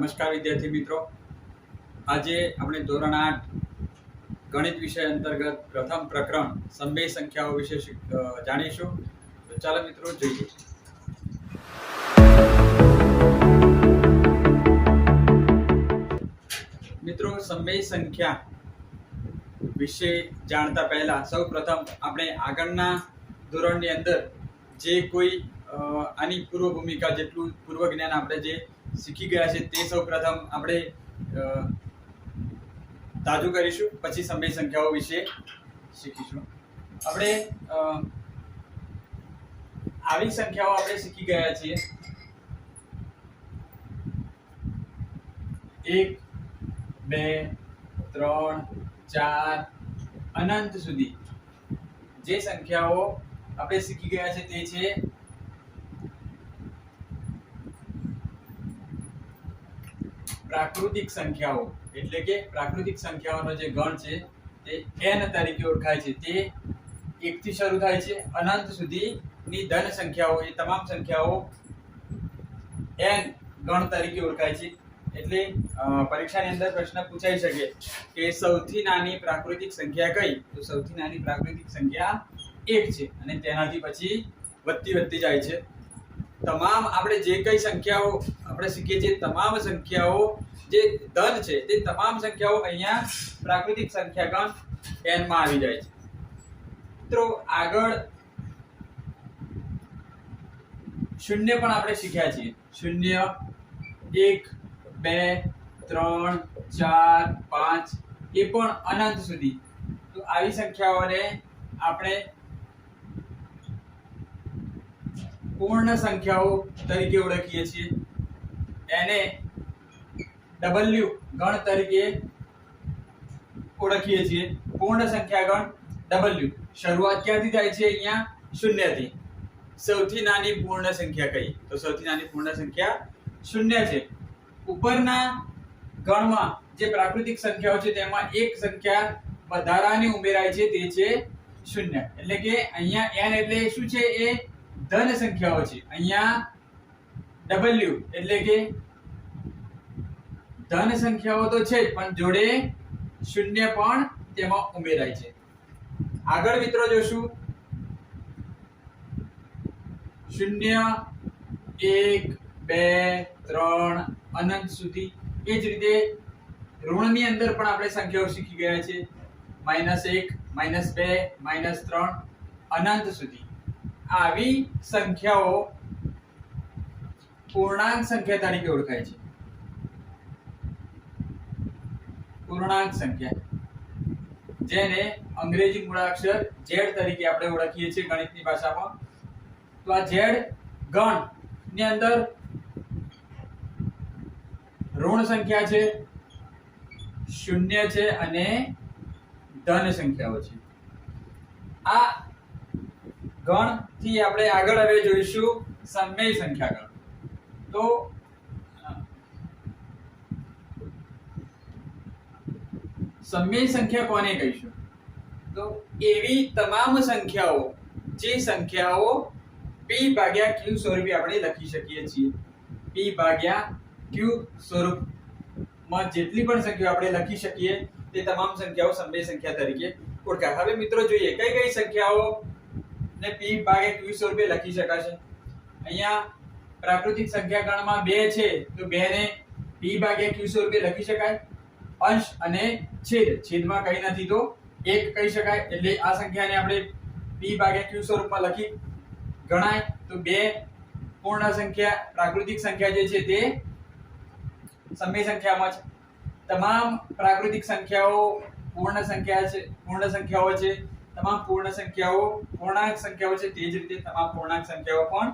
નમસ્કાર વિદ્યાર્થી મિત્રો, આજે આપણે ધોરણ 8 ગણિત વિષય અંતર્ગત પ્રથમ પ્રકરણ સમય સંખ્યાઓ વિશે જાણીશું. તો ચાલો મિત્રો જોઈએ. મિત્રો, સમય સંખ્યા વિશે જાણતા પહેલા સૌપ્રથમ આપણે આગળના ધોરણની અંદર જે કોઈ આની પૂર્વ ભૂમિકા જેટલું પૂર્વ જ્ઞાન આપણે જે શીખી ગયા છે તે સૌપ્રથમ આપણે તાજું કરીશું, પછી સમય સંખ્યાઓ વિશે શીખીશું. આપણે આવી સંખ્યાઓ આપણે શીખી ગયા છીએ 1 2 3 4 અનંત સુધી જે સંખ્યાઓ આપણે શીખી ગયા છે તે છે પ્રાકૃતિક સંખ્યાઓ. એટલે કે પ્રાકૃતિક સંખ્યાઓનો જે ગણ છે તે n તરીકે ઓળખાય છે. તે 1 થી શરૂ થાય છે અનંત સુધીની ધન સંખ્યાઓ, એ તમામ સંખ્યાઓ n ગણ તરીકે ઓળખાય છે. એટલે પરીક્ષાની અંદર પ્રશ્ન પૂછાઈ શકે કે સૌથી નાની પ્રાકૃતિક સંખ્યા કઈ? તો સૌથી નાની પ્રાકૃતિક સંખ્યા 1 છે અને તેનાથી પછી વધતી જાય છે. તમામ આપણે જે કઈ સંખ્યાઓ આપણે શીખીએ છીએ તમામ સંખ્યાઓ જે ધન છે તે તમામ સંખ્યાઓ અહીંયા પ્રાકૃતિક સંખ્યા ગણ n માં આવી જાય છે. મિત્રો, આગળ શૂન્ય પણ આપણે શીખ્યા છીએ. 0 1 2 3 4 5 એ પણ અનંત સુધી. તો આવી સંખ્યાઓને આપણે પૂર્ણ સંખ્યાઓ તરીકે ઓળખીએ છીએ. એને W ગણ તરીકે ઓળખીએ છીએ. પૂર્ણ સંખ્યા ગણ W શરૂઆત ક્યાંથી થાય છે? અહીંયા 0 થી. સૌથી નાની પૂર્ણ સંખ્યા કઈ? તો સૌથી નાની પૂર્ણ સંખ્યા 0 છે. ઉપરના ગણમાં જે પ્રાકૃતિક સંખ્યાઓ છે તેમાં એક સંખ્યા વધારાની ઉમેરાય છે, તે છે 0. એટલે કે અહીંયા n એટલે શું છે? એ ધન સંખ્યાઓ છે. અહીંયા W એટલે કે ધન સંખ્યાઓ તો છે જ, પણ જોડે 0 પણ તેમાં ઉમેરાય છે. આગળ મિત્રો જોશું 0 1 2 3 અનંત સુધી. એ જ રીતે ઋણની અંદર પણ આપણે સંખ્યાઓ શીખી ગયા છે. -1 -2 -3 અનંત સુધી. આવી સંખ્યાઓ પૂર્ણાંક સંખ્યા તરીકે ઓળખાય છે. પૂર્ણાંક સંખ્યા, જેને અંગ્રેજી મૂળાક્ષર Z તરીકે આપણે ઓળખીએ છીએ ગણિતની ભાષામાં. તો આ Z ગણ ની અંદર ઋણ સંખ્યા છે, 0 છે અને ધન સંખ્યાઓ છે. આ ગણ થી આપણે આગળ હવે જોઈશું સમય સંખ્યા ગણ. તો સમય સંખ્યા કોને કહીશું? તો એવી તમામ સંખ્યાઓ જે સંખ્યાઓ p ભાગ્યા q સ્વરૂપે આપણે લખી શકીએ છીએ. p ભાગ્યા q સ્વરૂપમાં જેટલી પણ સંખ્યાઓ આપણે લખી શકીએ તે તમામ સંખ્યાઓ સમય સંખ્યા તરીકે ઓળખાય. હવે મિત્રો જોઈએ કઈ કઈ સંખ્યાઓ ને p ભાગ્યા q સ્વરૂપે લખી શકાશે. અહીંયા પ્રાકૃતિક સંખ્યા ગણમાં 2 છે તો 2 ને p ભાગ્યા q સ્વરૂપે લખી શકાય. અંશ અને છેદમાં કઈ નથી તો 1 કહી શકાય. એટલે આ સંખ્યાને આપણે p ભાગ્યા q સ્વરૂપમાં લખી ગણાય. તો 2 પૂર્ણ સંખ્યા પ્રાકૃતિક સંખ્યા જે છે તે સમય સંખ્યામાં છે. તમામ પ્રાકૃતિક સંખ્યાઓ પૂર્ણ સંખ્યા છે, પૂર્ણ સંખ્યાઓ છે. તમામ પૂર્ણ સંખ્યાઓ પૂર્ણાંક સંખ્યાઓ છે. તે જ રીતે તમામ પૂર્ણાંક સંખ્યાઓ પણ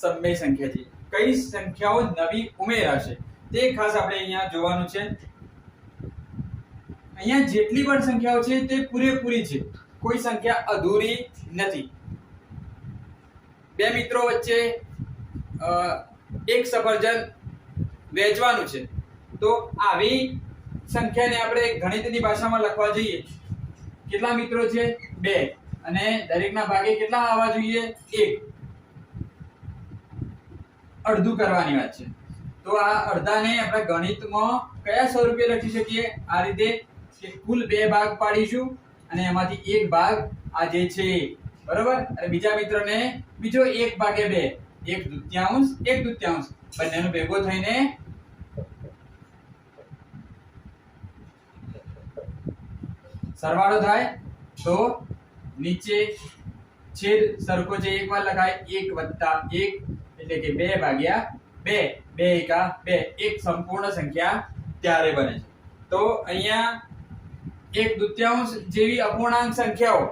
સમય સંખ્યા છે. કઈ સંખ્યાઓ નવી ઉમેરાશે તે ખાસ આપણે અહીંયા જોવાનું છે. અહીંયા જેટલી પણ સંખ્યાઓ છે તે પૂરેપૂરી છે, કોઈ સંખ્યા અધૂરી નથી. બે મિત્રો વચ્ચે એક સફરજન વેચવાનું છે તો આવી સંખ્યાને આપણે ગણિતની ભાષામાં લખવા જઈએ. કેટલા મિત્રો છે? 2 અને દરેકના ભાગે કેટલા આવવા જોઈએ? 1. અડધું કરવાની વાત છે. તો તો આ અડધાને આપણે ગણિતમાં કયા સ્વરૂપે લખી શકીએ? આ રીતે કે કુલ 2 ભાગ પાડીશું અને એમાંથી એક ભાગ આ જે છે, બરોબર, અને બીજા મિત્રને બીજો 1/2, 1/2 બંનેનો ભેગો થઈને સરવાળો થાય તો નીચે છેદ સરખો છે એકવાર લખાય 1+1 એટલે કે 2/2, 2 એકા 2, એક સંપૂર્ણ સંખ્યા ત્યારે બને છે. તો અહીંયા 1/2 જેવી અપૂર્ણાંક સંખ્યાઓ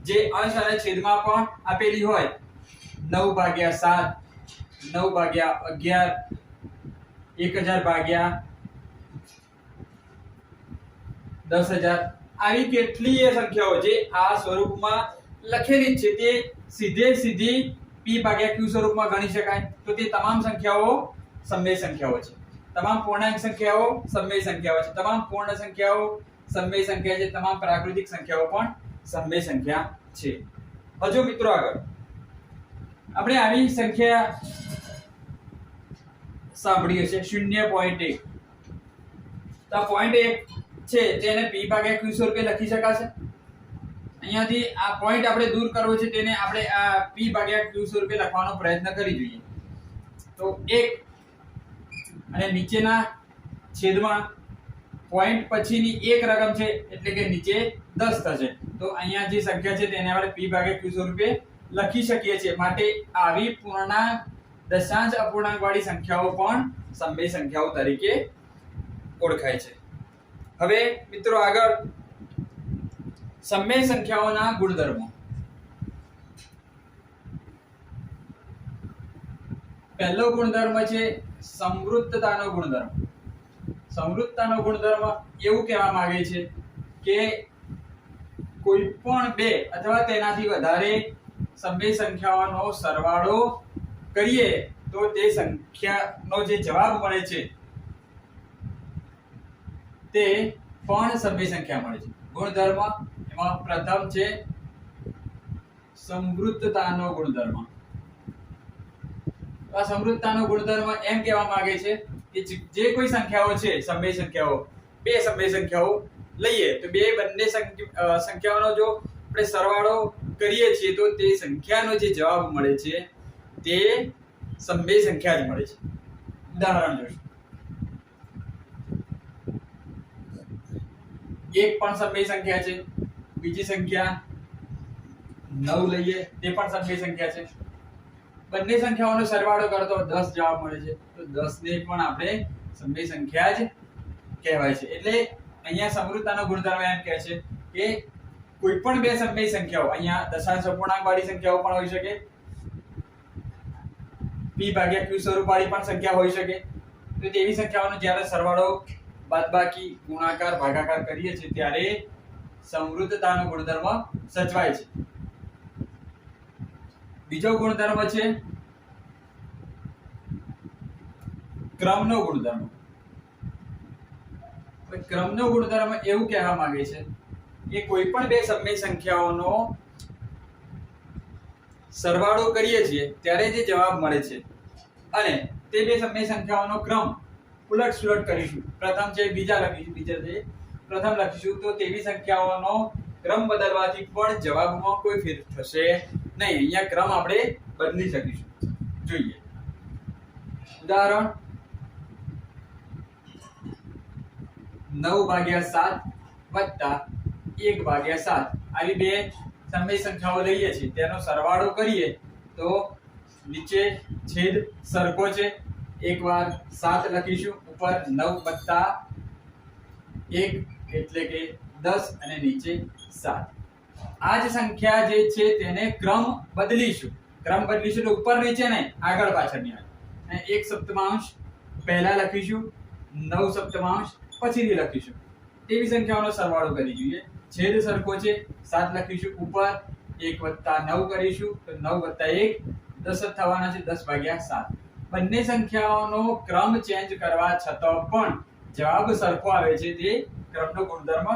જે અંશ અને છેદમાં પણ આપેલી હોય, 9/7, 9/11, 1000/10,000, આવી કેટલીય સંખ્યાઓ જે આ સ્વરૂપમાં લખેલી છે તે સીધી p/q સ્વરૂપમાં ગણી શકાય. તો તે તમામ સંખ્યાઓ સમમેય સંખ્યાઓ છે. તમામ પૂર્ણાંક સંખ્યાઓ સમમેય સંખ્યાઓ છે. તમામ પૂર્ણ સંખ્યાઓ સમમેય સંખ્યા છે. તમામ પ્રાકૃતિક સંખ્યાઓ પણ સમમેય સંખ્યા છે. હજુ મિત્રો આગળ આપણે આવી સંખ્યા સાંભળી હશે 0.1. તો 0.1 છે તેને p/q સ્વરૂપે લખી શકાશે. અહીંયાથી આ પોઈન્ટ આપણે દૂર કરવો છે, તેને આપણે આ p/q સ્વરૂપે લખવાનો પ્રયત્ન કરી જોઈએ. તો 1 અને નીચેના છેદમાં પોઈન્ટ પછીની એક રકમ છે એટલે કે નીચે 10 થશે. તો અહીંયા જે સંખ્યા છે તેને આપણે p/q સ્વરૂપે લખી શકીએ છીએ. માટે આવી પૂર્ણાંક, દશાંશ અપૂર્ણાંક વાળી સંખ્યાઓ પણ સમમેય સંખ્યાઓ તરીકે ઓળખાય છે. હવે મિત્રો આગળ સમમેય સંખ્યાઓના ગુણધર્મો. પહેલો ગુણધર્મ છે સમવૃત્તતાનો ગુણધર્મ. સમવૃત્તતાનો ગુણધર્મ એવું કહેવામાં આવે છે કે કોઈ પણ બે અથવા તેનાથી વધારે સમમેય સંખ્યાઓનો સરવાળો કરીએ તો તે સંખ્યાનો જે જવાબ મળે છે તે પણ સમમેય સંખ્યા મળે છે. ગુણધર્મ એમાં પ્રથમ છે સમવૃત્તતાનો ગુણધર્મ. આ સમવૃત્તતાનો ગુણધર્મ એમ કહેવા માંગે છે કે જે કોઈ સંખ્યાઓ છે, સમમેય સંખ્યાઓ, બે સમમેય સંખ્યાઓ લઈએ તો બંને સંખ્યાઓનો જો આપણે સરવાળો કરીએ છીએ તો તે સંખ્યાનો જે જવાબ મળે છે તે સમમેય સંખ્યા જ મળે છે. ઉદાહરણ જોઈશું. 1 પણ સમમેય સંખ્યા છે. બીજી સંખ્યા 9 લઈએ, તે પણ સમમેય સંખ્યા છે. બંને સંખ્યાઓનો સરવાળો કરતો 10 જવાબ મળે છે. તો 10 ને પણ આપણે સમમેય સંખ્યા જ કહેવાય છે. એટલે અહીંયા સમવૃત્તતાનો ગુણધર્મ એમ કહે છે કે કોઈ પણ બે સમમેય સંખ્યાઓ, અહીંયા દશાંશ અપૂર્ણાંક વાળી સંખ્યાઓ પણ હોઈ શકે, p/q સ્વરૂપ વાળી પણ સંખ્યા હોઈ શકે. તો તેવી સંખ્યાઓનો જ્યારે સરવાળો, બાદબાકી, ગુણાકાર, ભાગાકાર કરીએ છીએ ત્યારે સમવૃત્તતાનો ગુણધર્મ સચવાય છે. બીજો ગુણધર્મ છે ક્રમનો ગુણધર્મ. ક્રમનો ગુણધર્મ એવું કહેવા માંગે છે કે કોઈ પણ બે સમમેય સંખ્યાઓનો સરવાળો કરીએ છીએ ત્યારે જે જવાબ મળે છે અને તે બે સમમેય સંખ્યાઓનો ક્રમ ઉલટ-સુલટ કરીશું, પ્રથમ છે બીજા લખીશું, બીજા છે પ્રથમ લખીશું, તો તેવી સંખ્યાઓનો ક્રમ બદલવાથી પણ જવાબમાં કોઈ ફેર થશે નહીં. અહીંયા ક્રમ આપણે બદલી શકીશું. જોઈએ ઉદાહરણ 9/7 વત્તા 1/7 આવી બે સમમેય સંખ્યાઓ લઈએ છીએ, તેનો સરવાળો કરીએ તો નીચે છેદ સરખો છે, એકવાર 7 લખીશું, ઉપર 9+1 એટલે કે 10 અને નીચે 7. આ જ સંખ્યા જે છે તેને ક્રમ બદલીશું. ક્રમ બદલીશું તો ઉપર નીચે નહીં, આગળ પાછળ નહીં. અને 1 સપ્તમાંશ પહેલા લખીશું, 9 સપ્તમાંશ પછીથી લખીશું. તેવી સંખ્યાઓનો સરવાળો કરી જોઈએ. છેદ સરખો છે, 7 લખીશું, ઉપર 1+9 કરીશું તો 9+1 10 જ થવાના છે, 10/7. બંને સંખ્યાઓનો ક્રમ ચેન્જ કરવા છતાં પણ જવાબ સરખો આવે છે, તે ક્રમનો ગુણધર્મ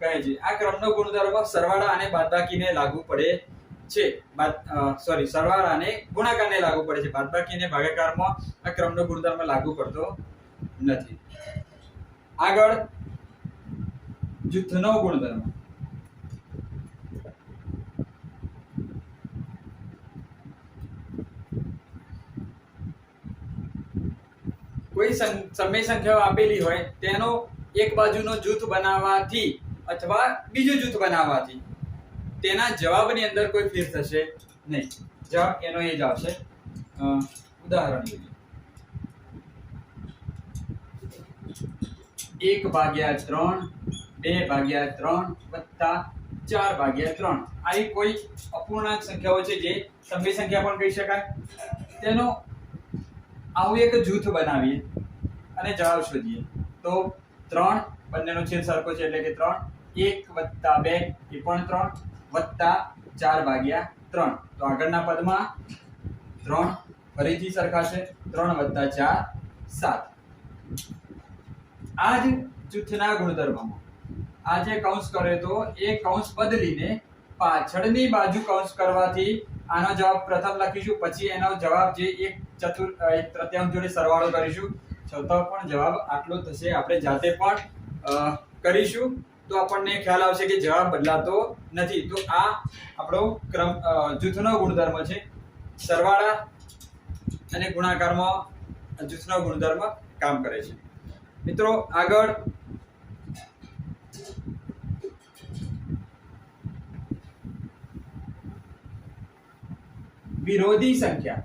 કહે છે. આ ક્રમનો ગુણધર્મ સરવાળા અને બાદબાકીને લાગુ પડે છે સરવાળા અને ગુણાકારને લાગુ પડે છે, બાદબાકી અને ભાગાકારમાં આ ક્રમનો ગુણધર્મ લાગુ પડતો નથી. આગળ જૂથનો ગુણધર્મ. કોઈ સમય સંખ્યાઓ આપેલી હોય તેનો એક બાજુનો જૂથ બનાવવાથી અથવા બીજું જૂથ બનાવવાથી તેના જવાબની અંદર કોઈ ફેર થશે નહીં. જવાબ એનો એ જ આવશે. ઉદાહરણ લઈએ. 1/3 2/3 વત્તા 4/3 આવી કોઈ અપૂર્ણાંક સંખ્યાઓ છે જે સમય સંખ્યા પણ કહી શકાય. તેનો આવું એક જૂથ બનાવીએ અને જવાબ શોધીએ તો 3 બંનેનો છેદ સરખો છે એટલે કે 3, 1 વત્તા 2 એ પણ 3 વત્તા 4/3. તો આગળના પદમાં 3 ફરીથી સરખા છે, 3 વત્તા 4 7. આ જ જૂથના ગુણધર્મમાં આ જે કૌંસ કરે તો એ કૌંસ બદલીને પાછળની બાજુ કૌંસ કરવાથી આનો જવાબ પ્રથમ લખીશું, પછી એનો જવાબ જે એક તૃતીયાંશ જોડે સરવાળો કરીશું, છતો પણ જવાબ આટલો થશે. આપણે જાતે પણ કરીશું તો આપણને ખ્યાલ આવશે કે જવાબ બદલાતો નથી. તો આ આપણો ક્રમ જૂથનો ગુણધર્મ છે. સરવાળા અને ગુણાકારમાં જૂથનો ગુણધર્મ કામ કરે છે. મિત્રો આગળ વિરોધી સંખ્યા.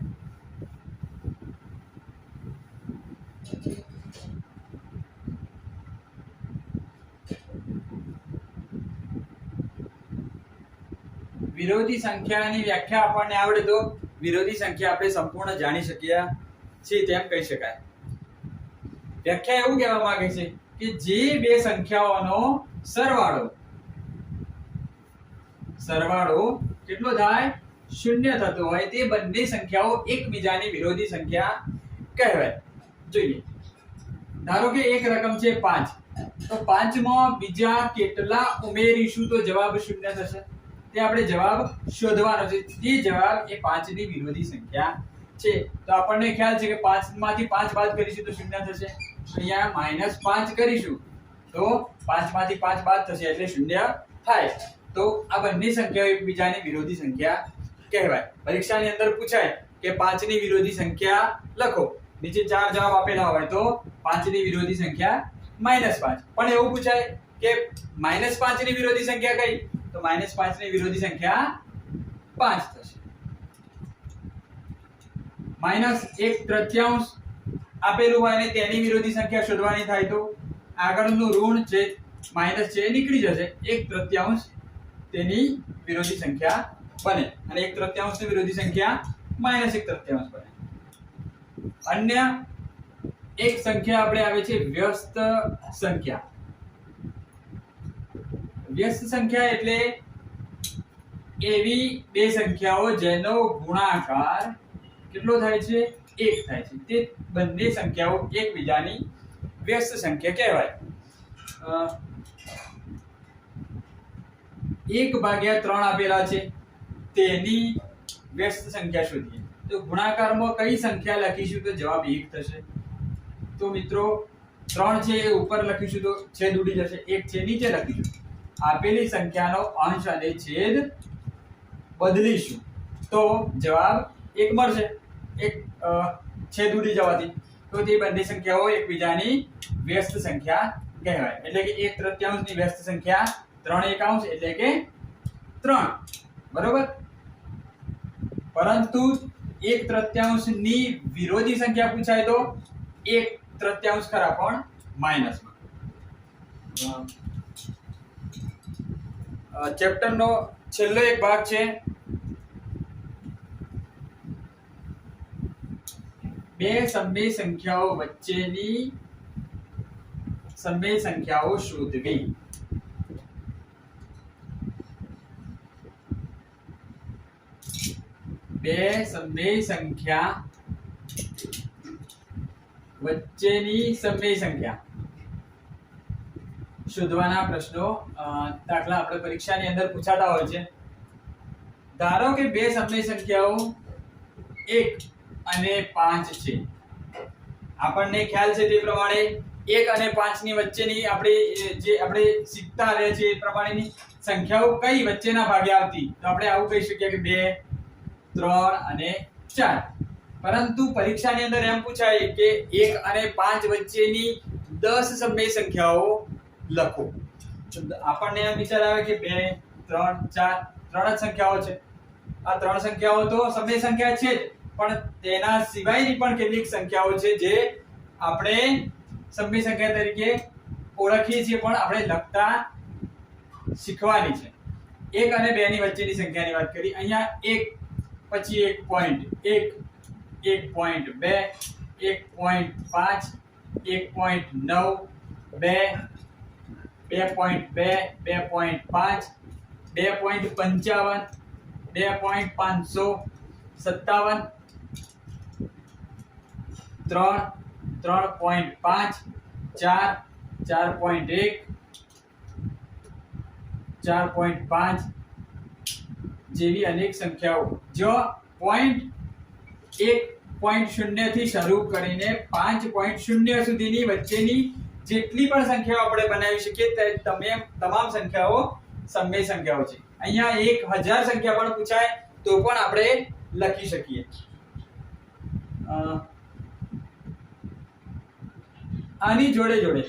વિરોધી સંખ્યાની વ્યાખ્યા આપણને આવડે તો વિરોધી સંખ્યા આપણે સંપૂર્ણ જાણી શક્યા છીએ તેમ કહી શકાય. વ્યાખ્યા એવું કહેવા માંગે છે કે જે બે સંખ્યાઓનો સરવાળો કેટલો થાય? 0 થતો હોય તે બંને સંખ્યાઓ એકબીજાની વિરોધી સંખ્યા કહેવાય. જોઈએ, ધારો કે એક રકમ છે 5, તો 5 માં બીજા કેટલા ઉમેરીશું તો જવાબ 0 થશે. તે આપણે જવાબ શોધવાનો છે. તે જવાબ એ 5 ની વિરોધી સંખ્યા છે. તો આપણને ખ્યાલ છે કે 5 માંથી 5 બાદ કરીશું તો 0 થશે. અહીંયા -5 કરીશું તો 5 માંથી 5 બાદ થશે એટલે 0 થાય. તો આ બંને સંખ્યાઓ એકબીજાની વિરોધી સંખ્યા કહેવાય. પરીક્ષાની અંદર પૂછાય કે 5 ની વિરોધી સંખ્યા લખો. નીચે 4 જવાબ આપેલા હોય તો 5 ની વિરોધી સંખ્યા -5. પણ એવું પૂછાય કે -5 ની વિરોધી સંખ્યા કઈ? તો -5 ની વિરોધી સંખ્યા 5 થશે. -1/3 આપેલું હોય અને તેની વિરોધી સંખ્યા શોધવાની થાય તો આગળનું ઋણ છે માઈનસ છે એ નીકળી જશે. 1/3 તેની વિરોધી સંખ્યા બને અને 1/3 ની વિરોધી સંખ્યા -1/3 બને. અન્ય એક સંખ્યા આપણે આવે છે વ્યસ્ત સંખ્યા. વ્યસ્ત સંખ્યા એટલે એવી બે સંખ્યાઓ જેનો ગુણાકાર કેટલો થાય છે? 1 થાય છે. તે બંને સંખ્યાઓ એકબીજાની વ્યસ્ત સંખ્યા કહેવાય. 1/3 આપેલા છે તેની વ્યસ્ત સંખ્યા શોધીએ તો ગુણાકારમાં કઈ સંખ્યા લખીશું તો જવાબ 1 થશે. તો મિત્રો 3 છે એ ઉપર લખીશું તો છેદ ઉડી જશે. 1 છે નીચે લખીશું. આપેલી સંખ્યાનો અંશ અને છેદ બદલીશું તો જવાબ 1 મળશે. એક છેદ ઉડી જવાથી તો તે બંને સંખ્યાઓ એકબીજાની વ્યસ્ત સંખ્યા કહેવાય. એટલે કે 1/3 ની વ્યસ્ત સંખ્યા 3/1 એટલે કે 3. બરોબર. પરંતુ 1/3 ની વિરોધી સંખ્યા પૂછાય તો 1/3 ખરા પણ માઈનસમાં. ચેપ્ટરનો છેલ્લો એક ભાગ છે બે સમય સંખ્યાઓ વચ્ચેની સમય સંખ્યાઓ શોધવી. બે સમય સંખ્યા વચ્ચેની સમય સંખ્યા શોધવાના પ્રશ્નો દાખલા આપણે પરીક્ષાની અંદર પૂછાતા હોય છે. ધારો કે બે સમય સંખ્યાઓ 1 અને 5 છે. આપણને ખ્યાલ છે તે પ્રમાણે 1 અને 5 ની વચ્ચેની આપણે શીખતા રહે છે એ પ્રમાણેની સંખ્યાઓ કઈ વચ્ચેના ભાગે આવતી, તો આપણે આવું કહી શકીએ કે 2, 3 અને 4. પરંતુ પરીક્ષાની અંદર એમ પૂછાય કે 1 અને 5 વચ્ચેની 10 સમય સંખ્યાઓ લખો. આપણને એમ વિચાર આવે કે 2, 3, 4 ત્રણ જ સંખ્યાઓ છે. આ ત્રણ સંખ્યાઓ તો સમય સંખ્યા છે જ, પણ તેના સિવાયની પણ કેટલીક સંખ્યાઓ છે જે આપણે સમય સંખ્યા તરીકે ઓળખીએ છીએ પણ આપણે લખતા શીખવાની છે. 1 અને 2 ની વચ્ચેની સંખ્યાની વાત કરી. અહીંયા 1 પછી 1.1, 1.2, 1.5, 1.9, 2, 2.2, 2.5, 2.55, 2.557, 3, 3.5, 4, 4.1, 4.5 જેવી અનેક સંખ્યાઓ જો પોઈન્ટ 1.0 થી શરૂ કરીને 5.0 સુધીની વચ્ચેની જેટલી પણ સંખ્યાઓ આપણે બનાવી શકીએ તે તમામ સંખ્યાઓ સમય સંખ્યાઓ છે. અહીંયા 1000 સંખ્યા પણ પૂછાય તો પણ આપણે લખી શકીએ. આની જોડે જોડે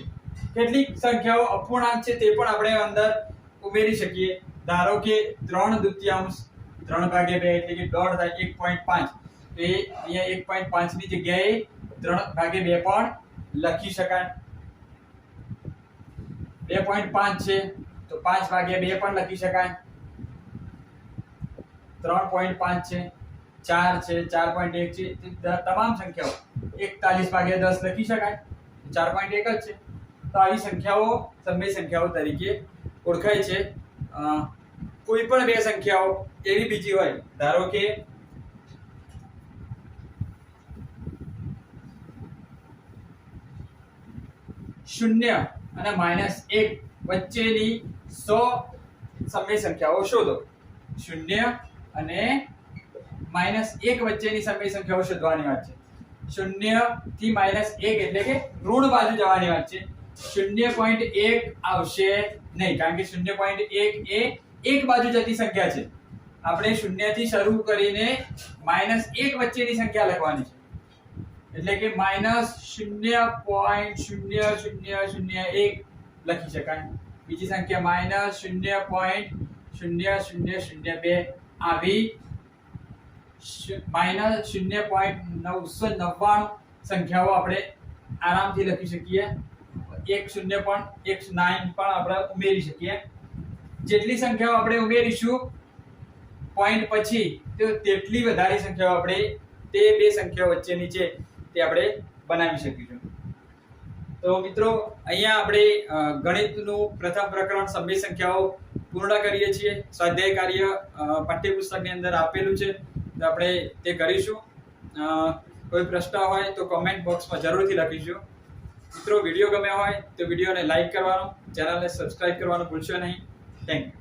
કેટલીક સંખ્યાઓ અપૂર્ણાંક છે તે પણ આપણે અંદર ઉમેરી શકીએ. ધારો કે 3/2, 3/2 એટલે કે દોઢ થાય 1.5, તો એ અહીંયા 1.5 ની જગ્યાએ 3/2 પણ લખી શકાય. 2.5 છે તો 5/2 પણ લખી શકાય. 3.5 છે, 4 છે, 4.1 છે, તમામ સંખ્યાઓ 41/10 લખી શકાય. 4.1 જ છે. તો આવી સંખ્યાઓ સમય સંખ્યાઓ તરીકે ઓળખાય છે. કોઈ પણ બે સંખ્યાઓ એવી બીજી હોય, ધારો કે 0 અને -1 વચ્ચેની 100 સમય સંખ્યાઓ શોધો. 0 અને -1 વચ્ચેની સમય સંખ્યાઓ શોધવાની વાત છે. 0 થી -1 એટલે કે ઋણ બાજુ જવાની વાત છે. 0.1 આવશે નહીં, કારણ કે 0.1 એ એક બાજુ જતી સંખ્યા છે. આપણે 0 થી શરૂ કરીને -1 વચ્ચેની સંખ્યા લખવાની છે. એટલે કે -0.0001 લખી શકાય. બીજી સંખ્યા -0.0002 આવી -0.999 સંખ્યાઓ આપણે આરામથી લખી શકીએ. 10 પણ 19 પણ આપણે ઉમેરી શકીએ. જેટલી સંખ્યાઓ આપણે ઉમેરીશું પોઈન્ટ પછી તેટલી વધારે સંખ્યાઓ આપણે તે બે સંખ્યાઓ વચ્ચેની છે તે આપણે બનાવી શકીશું. તો મિત્રો અહીંયા આપણે ગણિતનું પ્રથમ પ્રકરણ સમય સંખ્યાઓ પૂર્ણ કરીએ છીએ. સ્વાધ્યાય કાર્ય પાઠ્યપુસ્તકની અંદર આપેલું છે, તો આપણે તે કરીશું. કોઈ પ્રશ્ન હોય તો કમેન્ટ બોક્સમાં જરૂરથી લખીશું. મિત્રો વિડીયો ગમ્યો હોય તો વિડીયોને લાઈક કરવાનું, ચેનલને સબસ્ક્રાઇબ કરવાનું ભૂલશો નહીં. Thank you.